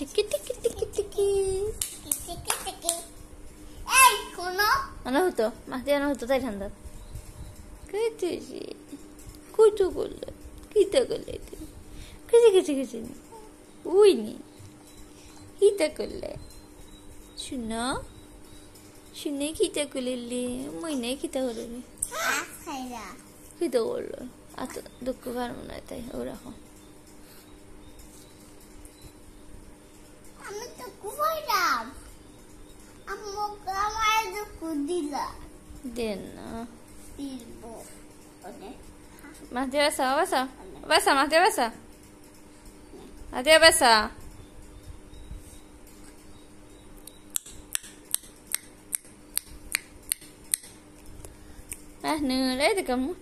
টিকি টিকি টিকি টিকি টিকি টিকি এই কোনো আনা হতো মাছ দিয়ে আনা হতো তাই ঠান্ডা কেটেছি কুচু করলে কিতা করলে কেটে কেটে কেটে উইনি কিতা করলে শুনো শুনে কিতা করলে মই নাই কিতা করলে খাইরা কিতা করলো এত দুঃখ পারবো না তাই ও রাখো আমি তো কুয়াইলাম আমাকে আমার তো কুদিলা দেন না দিব ওরে মাছ দিয়ে বাসা বাসা বাসা মাছ দিয়ে বাসা মাছ দিয়ে বাসা nu, đây là cầm